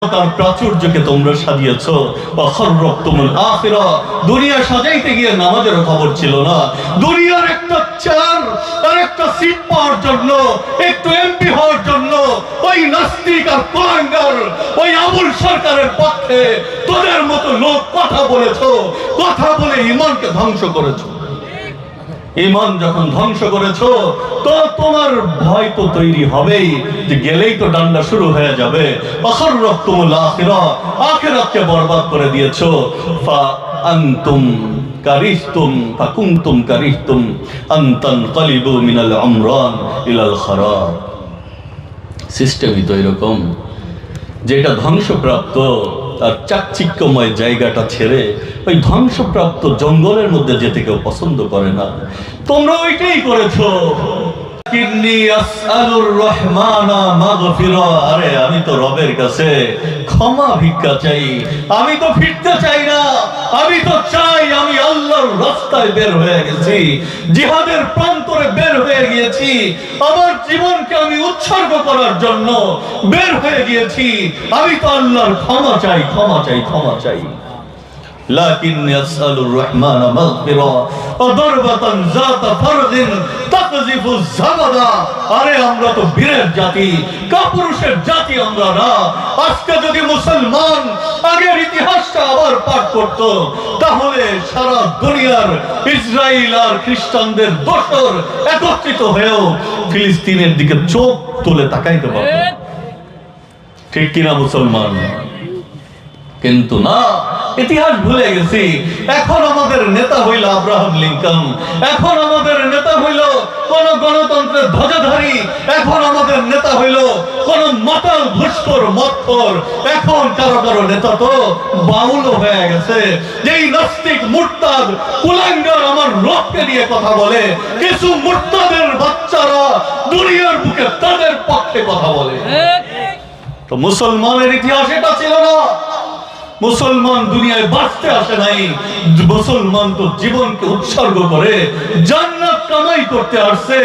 তার প্রাচুর্যকে তোমরা সাজিয়েছ। ওয়াখাররাতুমুল আখিরা, দুনিয়া সাজাইতে গিয়ে নামাজের খবর ছিল না। দুনিয়ার একটা চেয়ার আর একটা সিট পাওয়ার জন্য, একটু এমপি হওয়ার জন্য ওই নাস্তিক আর কুলাঙ্গার ওই আবুল সরকারের পক্ষে তোদের মতো লোক কথা বলেছো, কথা বলে ঈমানকে ধ্বংস করেছো। ঈমান যখন ধ্বংস করেছো তো তোমার ভয় তো তৈরি হবেই যে গেলেই তো ডান্ডা শুরু হয়ে যাবে। আখাররাতুমুল আখিরা, আখিরাতকে বরবাদ করে দিয়েছো। ফা আনতুম কারিহতুম ফাকুনতুম কারিহতুম আন তানকালিবু মিনাল আমরান ইলাল খারাব। সিস্টেমই তো এরকম, যেটা ধ্বংসপ্রাপ্ত আর চাকচিক্যময় জায়গাটা ছেড়ে ওই ধ্বংসপ্রাপ্ত জঙ্গলের মধ্যে যেতে কেউ পছন্দ করে না। তোমরা ওইটাই করেছো। আরে আমি তো রবের কাছে ক্ষমা ভিক্ষা চাই, আমি তো ফিরতে চাই না। আমি তো চাই আমি আল্লাহর রাস্তায় বের হয়ে গেছি, জিহাদের প্রান্তরে বের হয়ে গিয়েছি, আমার জীবনকে আমি উৎসর্গ করার জন্য বের হয়ে গিয়েছি। আমি তো আল্লাহর ক্ষমা চাই, ক্ষমা চাই, ক্ষমা চাই। লাকিন ইয়াসআলুর রহমান মাগফিরা ওয়া দারবাতান যাতা ফারদিন তাকযিফু যাবাদা। আরে আমরা তো বীরের জাতি, কাপুরুষের জাতি আমরা না। আজকে যদি মুসলমান আগের ইতিহাসটা আবার পাঠ করত, তাহলে সারা দুনিয়ার ইসরায়েল আর খ্রিস্টানদের দোসর একত্রিত হয়েও ফিলিস্তিনের দিকে চোখ তুলে তাকাইতে পারত। ঠিক কিনা মুসলমান? কিন্তু না, ইতিহাস ভুলে গেছি। এখন আমাদের নেতা হইল আব্রাহাম লিঙ্কন, এখন আমাদের নেতা হইল কোন গণতন্ত্রের ধ্বজাধারী, এখন আমাদের নেতা হইল কোন মাতাল ঘুষখোর মদখোর। এখন কারো কারো নেতা তো বাউল হয়ে গেছে। যেই নাস্তিক মুরতাদ কুলাঙ্গার আমার রবকে নিয়ে কথা বলে, কিছু মুরতাদের বাচ্চারা দুনিয়ার বুকে তাদের পক্ষে কথা বলে। তো মুসলমানের ইতিহাস এটা ছিল না। মুসলমান দুনিয়ায় বাঁচতে আসে নাই, মুসলমান তো জীবনকে উৎসর্গ করে জান্নাত কামাই করতে আসছে।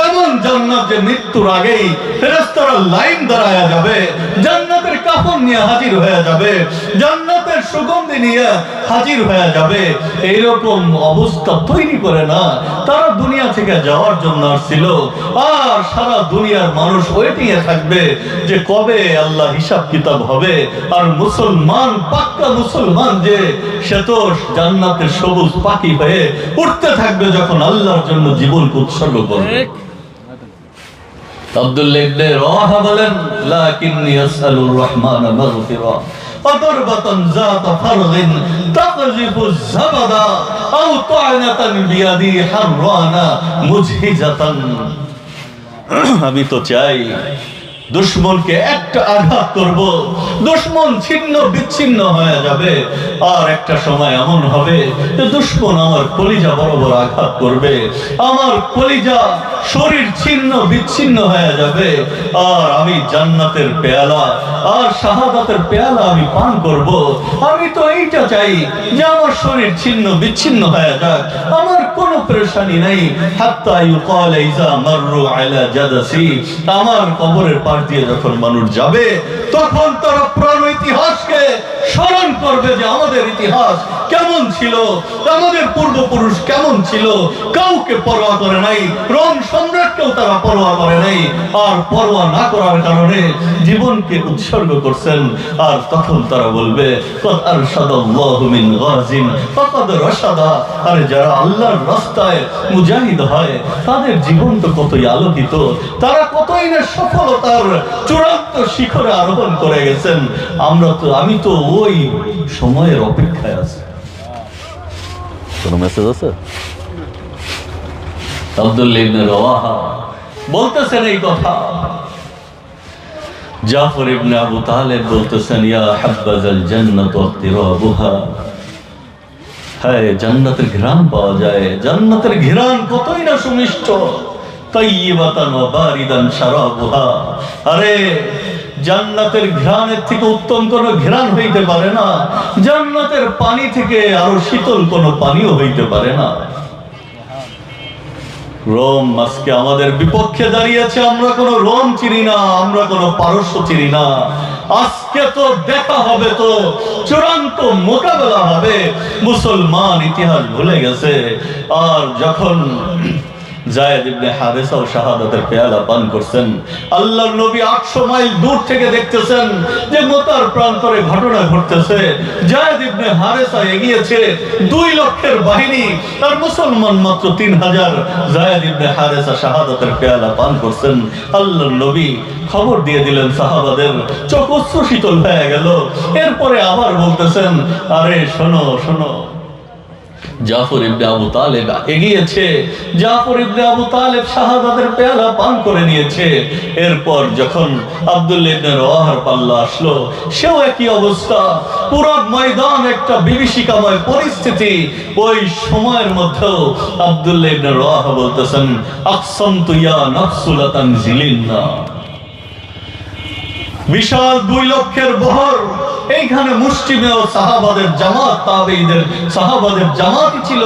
এমন জান্নাত যে মৃত্যুর আগেই ফেরেশতারা লাইন দাঁড়ায়া যাবে, জান্নাতের কাফন নিয়ে হাজির হয়ে যাবে, জান্নাতের সুগন্ধি নিয়ে হাজির হয়ে যাবে। এইরকম অবস্থা তৈরি করে না, তারা দুনিয়া থেকে যাওয়ার জন্য আসছিল। আর সারা দুনিয়ার মানুষ ওয়েটিং এ থাকবে যে কবে আল্লাহ হিসাব কিতাব হবে। আর মুসলমান, পাক্কা মুসলমান যে, সে তো জান্নাতের সবুজ পাখি হয়ে উঠতে থাকবে যখন আল্লাহর জন্য জীবনকে উৎসর্গ করবে। আব্দুল্লাহ ইবনে রাওয়াহা বলেন, লাকিন্নী আসআলুর রহমান মাগফিরা ওয়া দারবাতান যাতা ফারদিন তাকযিফু যাবাদা আও তা'নাতান বিয়াদি হাররানা মুজহিজাতান। আমি তো চাই দুশমনকে একটা আঘাত করব, দুশমন ছিন্ন বিচ্ছিন্ন হয়ে যাবে। আর একটা সময় এমন হবে যে দুশমন আমার কলিজা বরাবর আঘাত করবে, আমার কলিজা শরীর ছিন্ন বিচ্ছিন্ন হয়ে যাবে। আর আমি জান্নাতের পেয়ালা আর শাহাদাতের পেয়ালা আমি পান করব। আমি তো এইটা চাই যে আমার শরীর ছিন্ন বিচ্ছিন্ন হয়ে যাক, আমার কোনো পেরেশানি নাই। হাত্তা ইউকাল ইযা মাররু আলা জাদাসি, আমার কবরের পাশ দিয়ে যখন মানুষ যাবে তখন তারা পুরানো ইতিহাসকে স্মরণ করবে যে আমাদের ইতিহাস কেমন ছিল, আমাদের পূর্বপুরুষ কেমন ছিল। কাউকে পরোয়া করে নাই, রোম সম্রাটকেও তারা পরোয়া করে নাই। আর পরোয়া না করার কারণে জীবনকে উৎসর্গ করছেন। আর তখন তারা বলবে, ক্বাদ আরশাদাল্লাহু মিন গাজিন ফাকাদ রাশাদা। আরে যারা আল্লাহর রাস্তায় মুজাহিদ হয় তাদের জীবন তো কতই আলোকিত, তারা কতই না সফলতার চূড়ান্ত শিখরে আরোহণ করে গেছেন। আমি তো ওই সময়ের অপেক্ষায় আছি। কোন মেসেজ আছে? আব্দুল্লাহ ইবনে রাওয়াহা বলতেছেন এই কথা। জাফর ইবনে আবু তালেব বলতেছেন, ইয়া হাব্বাজাল জান্নাতু ওয়াতিরাবুহা। হ্যাঁ, জান্নাতের ঘ্রাণ পাওয়া যায়, জান্নাতের ঘ্রাণ কতই না সুমিষ্ট। তাইয়্যিবাতান ওয়া বারিদান শারাবুহা। আরে জান্নাতের ঘ্রাণের থেকে উত্তম কোন ঘ্রাণ হইতে পারে না, জান্নাতের পানি থেকে আরো শীতল কোন পানিও হইতে পারে না। রোম আজকে আমাদের বিপক্ষে দাঁড়িয়েছে। আমরা কোনো রোম চিনি না, আমরা কোনো পারস্য চিনি না। আজকে তো দেখা হবে, তো চূড়ান্ত মোকাবেলা হবে। মুসলমান ইতিহাস ভুলে গেছে। আর যখন যায়েদ ইবনে হারেসা শাহাদাতের পেয়ালা পান করছেন, আল্লাহর নবী 800 মাইল দূর থেকে দেখতেছেন যে মোতার প্রান্তরে ঘটনা ঘটতেছে। যায়েদ ইবনে হারেসা এগিয়েছে 2 লক্ষের বাহিনী, আর মুসলমান মাত্র 3000। যায়েদ ইবনে হারেসা শাহাদাতের পেয়ালা পান করছেন। আল্লাহর নবী খবর দিয়ে দিলেন সাহাবাদের, চোখ অশ্রু শীতল হয়ে গেল। এরপরে আবার বলতেছেন, আরে শোনো শোনো, জাফর ইবনে আবু তালেব এগিয়েছে। জাফর ইবনে আবু তালেব শাহাদাতের পেয়ালা পান করে নিয়েছে। এরপর যখন আব্দুল্লাহ ইবনে রওয়াহার পাল্লা আসলো, সেও একই অবস্থা। পুরো ময়দান একটা বিভীষিকাময় পরিস্থিতি। ওই সময়ের মধ্যেও আব্দুল্লাহ ইবনে রওয়াহা বলতেছেন, আকসামতু ইয়া নাফসু লা তানজিলিন্না। বিশাল 2 লক্ষের বহর, এইখানে মুসলিমেও সাহাবাদের জামাত, তাবেঈদের সাহাবাদের জামাতই ছিল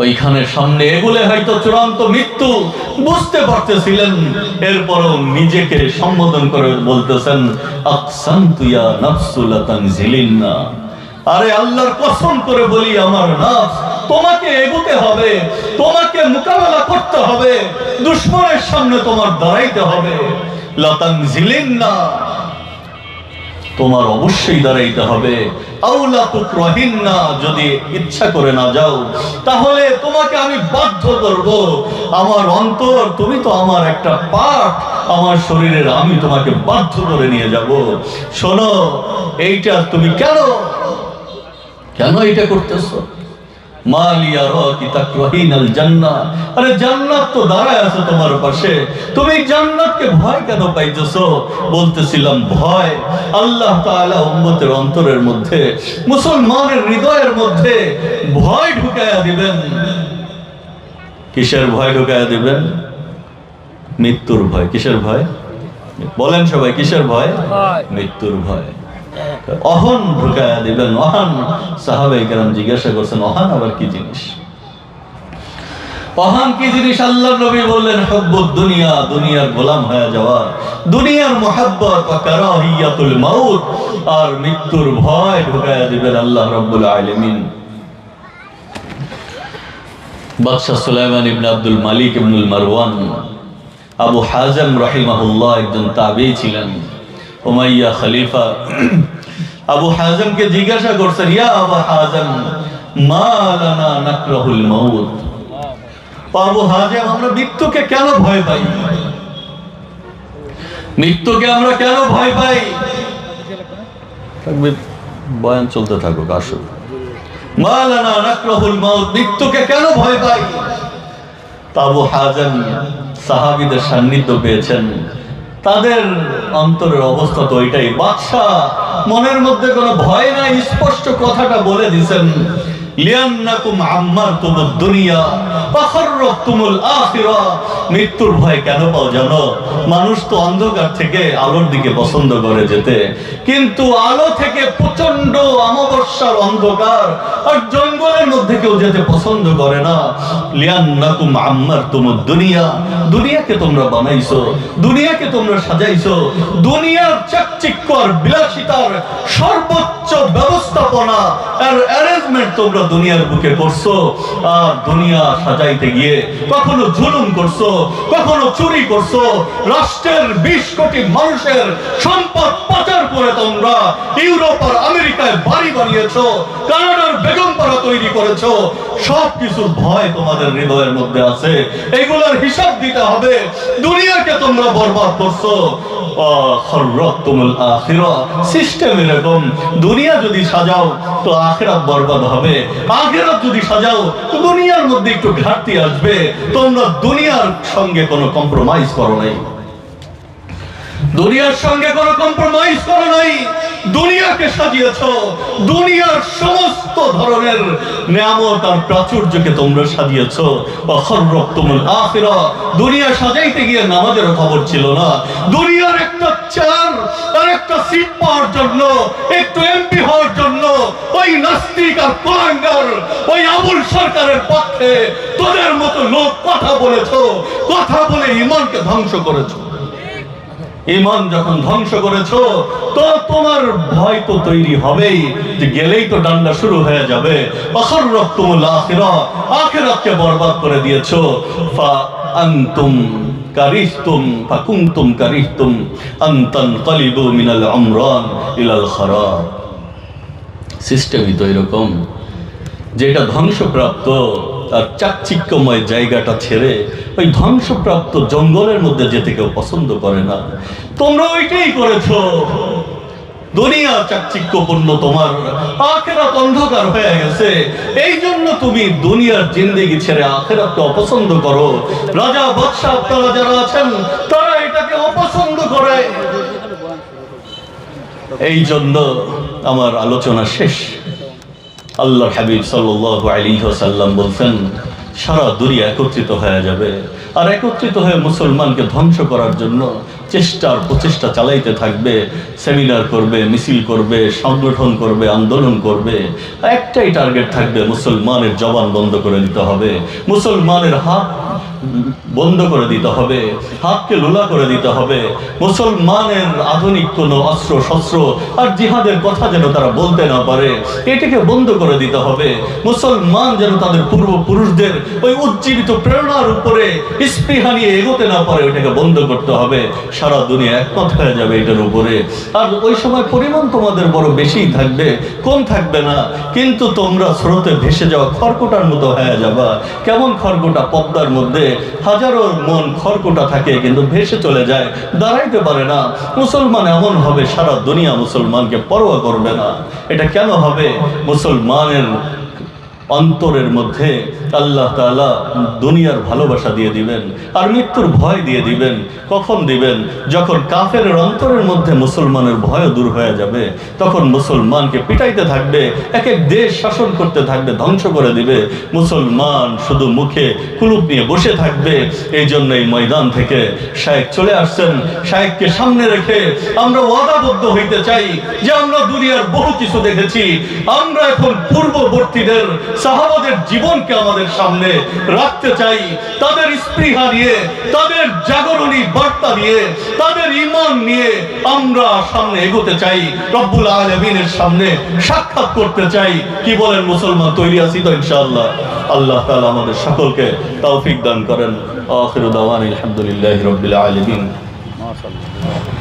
ওইখানে সামনে এগুলে হয়তো চূড়ান্ত মৃত্যু বুঝতে পারতেছিলেন। এরপরও নিজেকে সম্বোধন করে বলতেছেন, আকসামতু ইয়া নাফসু লা তানজিলিন্না। আরে আল্লাহর কসম করে বলি, আমার নফস, তোমাকে এগোতে হবে, তোমাকে মোকাবেলা করতে হবে, দুশমনের সামনে তোমার দাঁড়াইতে হবে। লা তানজিলিন্না, তোমার অবশ্যই দাঁড়াইতে হবে। আউলা তুকরাহিন্না, যদি ইচ্ছা করে না যাও তাহলে তোমাকে আমি বাধ্য করব। আমার অন্তর, তুমি তো আমার একটা পার্ট, আমার শরীরের, আমি তোমাকে বাধ্য করে নিয়ে যাব। শোনো, এইটা তুমি কেন এটা করতেছো? মালিয়া রাকি তাকরাহিনাল জান্নাহ, আরে জান্নাত তো দাঁড়ায় আছে তোমার পাশে, তুমি জান্নাতকে ভয় কেন পাইতেছো? বলতেছিলাম, ভয় আল্লাহ তাআলা উম্মতের অন্তরের মধ্যে, মুসলমানের হৃদয়ের মধ্যে ভয় ঢুকায়া দিবেন। কিসের ভয় ঢুকায়া দিবেন? মৃত্যুর ভয়। কিসের ভয় বলেন সবাই? কিসের ভয়? মৃত্যুর ভয়। অহন ঢুকায়া দিবেন, অহন। সাহাবায়ে কেরাম জিজ্ঞাসা করছেন, অহন আবার কি জিনিস? অহন কি জিনিস? আল্লাহর নবী বললেন, হুব্বুদ দুনিয়া, দুনিয়ার গোলাম হয়ে যাওয়া, দুনিয়ার মুহাব্বত ওয়া কারাহিয়াতুল মাউত, আর মৃত্যুর ভয় ঢুকায়া দিবেন আল্লাহ রাব্বুল আলামিন। বাদশা সুলাইমান ইবনে আব্দুল মালিক ইবনুল মারওয়ান আবু হাজম রাহিমাহুল্লাহ একজন তাবেঈ ছিলেন, উমাইয়া খলিফা। আবু হাজমকে জিজ্ঞাসা করছেন, ইয়া আবু হাজম, মা লানা নাকরাহুল মাউত। আবু হাজম, আমরা মৃত্যুকে কেন ভয় পাই? মৃত্যুকে আমরা কেন ভয় পাই? বয়ান চলতে থাকুক, আসুক। মা লানা নাকরাহুল মাউত, মৃত্যুকে কেন ভয় পাই? আবু হাজম সাহাবীদের সান্নিধ্য পেয়েছেন, তাদের অন্তরের অবস্থা তো এটাই। বাদশাহ মনের মধ্যে কোনো ভয় নাই, স্পষ্ট কথাটা বলে দিয়েছেন, লিয়ান্নাকুম আম্মারতুমুদ দুনিয়া ওয়া খাররাতুমুল আখিরা। মৃত্যুর ভয় কেন পাও জানো? মানুষ তো অন্ধকার থেকে আলোর দিকে পছন্দ করে যেতে, কিন্তু আলো থেকে প্রচন্ড অমাবস্যার অন্ধকার আর জঙ্গলের মধ্যে কেউ যেতে পছন্দ করে না। লিয়ান্নাকুম আম্মারতুমুদ দুনিয়া, দুনিয়াকে তোমরা বানাইছো, দুনিয়াকে তোমরা সাজাইছো, দুনিয়ার চাকচিক্য আর বিলাসিতার সর্বোচ্চ ব্যবস্থাপনা আর অ্যারেঞ্জমেন্ট তোমরা দুনিয়ার বুকে করছো। আর দুনিয়া সাজাইতে গিয়ে কখনো জুলুম করছো, কখনো চুরি করছো, রাষ্ট্রের 20 কোটি মানুষের সম্পদ পাচার করে তোমরা ইউরোপ আর আমেরিকায় বাড়ি বানিয়েছো, কানাডার বেগমপাড়া তৈরি করেছো। সবকিছু ভয় তোমাদের হৃদয়ের মধ্যে আছে, এগুলোর হিসাব দিতে হবে। দুনিয়াকে তোমরা বরবাদ করছো। সিস্টেম এরকম, দুনিয়া যদি সাজাও তো আখিরাত বরবাদ হবে, আখিরাত যদি সাজাও তো দুনিয়ার মধ্যে একটু ঘাটতি আসবে। তোমরা দুনিয়ার সঙ্গে কোনো কম্প্রোমাইজ করো নাই, দুনিয়ার সঙ্গে কোনো কম্প্রোমাইজ করো নাই। দুনিয়াকে সাজিয়েছো, দুনিয়ার সমস্ত ধরনের নিয়ামত আর প্রাচুর্যকে তোমরা সাজিয়েছো। ওয়াখাররাতুমুল আখিরা, দুনিয়া সাজাইতে গিয়ে নামাজের খবর ছিল না। দুনিয়ার একটা চেয়ার আর একটা সিট পাওয়ার জন্য, একটু এমপি হওয়ার জন্য, ওই ওই নাস্তিক আর কুলাঙ্গার ওই আবুল সরকারের পক্ষে তোদের মতো লোক কথা বলেছো, কথা বলে ঈমানকে ধ্বংস করেছো। ঈমান যখন ধ্বংস করেছো তো তোমার ভয় তো তৈরি হবেই যে গেলেই তো ডান্ডা শুরু হয়ে যাবে। আখরাতুমুল আখিরা, আখিরাতকে বরবাদ করে দিয়েছো। ফা আনতুম কারিহতুম ফাকুনতুম কারিহতুম আন তানকালিবু মিনাল আমরান ইলাল খারাব। সিস্টেমই তো এরকম, যেটা ধ্বংসপ্রাপ্ত আর চাকচিক্যময় জায়গাটা ছেড়ে ওই ধ্বংসপ্রাপ্ত জঙ্গলের মধ্যে যেতে কেউ পছন্দ করে না। তোমরা ওইটাই করেছো। দুনিয়া চাকচিক্যপূর্ণ, তোমার আখিরাত অন্ধকার হয়ে গেছে। এই জন্য তুমি দুনিয়ার জিন্দেগি ছেড়ে আখিরাতকে অপছন্দ করো। রাজা বাদশাহ আপনারা যারা আছেন তারা এটাকে অপছন্দ করে। এই জন্য আমার আলোচনা শেষ। আল্লাহর হাবিব সাল্লাল্লাহু আলাইহি ওয়াসাল্লাম বলছেন সারা দুনিয়া একত্রিত হয়ে যাবে, আর একত্রিত হয়ে মুসলমানকে ধ্বংস করার জন্য প্রচেষ্টা চালাইতে থাকবে। সেমিনার করবে, মিছিল করবে, সংগঠন করবে, আন্দোলন করবে। একটাই টার্গেট থাকবে, মুসলমানের জবান বন্ধ করে দিতে হবে, মুসলমানের হাত বন্ধ করে দিতে হবে, হাতকে লোলা করে দিতে হবে। মুসলমানের আধুনিক কোনো অস্ত্র শস্ত্র আর জিহাদের কথা যেন তারা বলতে না পারে, এটাকে বন্ধ করে দিতে হবে। মুসলমান যেন তাদের পূর্বপুরুষদের ওই উজ্জীবিত প্রেরণার উপরে স্পৃহা নিয়ে এগোতে না পারে, ওইটাকে বন্ধ করতে হবে। সারা দুনিয়া একমত হয়ে যাবে এটার উপরে। আর ওই সময় পরিমাণ তোমাদের বড় বেশিই থাকবে, কম থাকবে না। কিন্তু তোমরা স্রোতে ভেসে যাওয়া খড়কুটার মতো হয়ে যাবা। কেমন খড়কুটা? পদ্মার মধ্যে হাজারো মন খড়কুটা থাকে কিন্তু ভেসে চলে যায়, দাঁড়াইতে পারে না। মুসলমান এমন হবে সারা দুনিয়া মুসলমানকে পরোয়া করবে না। এটা কেন হবে? মুসলমানের অন্তরের মধ্যে আল্লাহ তাআলা দুনিয়ার ভালোবাসা দিয়ে দিবেন আর মৃত্যুর ভয় দিয়ে দিবেন। কখন দিবেন? যখন কাফেরের অন্তরের মধ্যে মুসলমানের ভয় দূর হয়ে যাবে, তখন মুসলমানকে পিটাইতে থাকবে, এক এক দেশ শাসন করতে থাকবে, ধ্বংস করে দিবে। মুসলমান শুধু মুখে কুলুপ নিয়ে বসে থাকবে। এই জন্য এই ময়দান থেকে শায়েখ চলে আসছেন। শায়েখকে সামনে রেখে আমরা ওয়াদাবদ্ধ হইতে চাই যে আমরা দুনিয়ার বহু কিছু দেখেছি। আমরা এখন পূর্ববর্তীদের সাহাবাদের জীবনকে আমাদের সামনে রাখতে চাই। তাদের স্পৃহা নিয়ে, তাদের জাগরণী বার্তা নিয়ে, তাদের ঈমান নিয়ে আমরা সামনে এগোতে চাই। রব্বুল আলামিনের সামনে সাক্ষাৎ করতে চাই। কি বলেন মুসলমান? তৈরি আছি তো ইনশাআল্লাহ? আল্লাহ তাআলা আমাদের সকলকে তৌফিক দান করেন। আখিরু দাওয়ানা আলহামদুলিল্লাহি রাব্বিল আলামিন। মাশাআল্লাহ।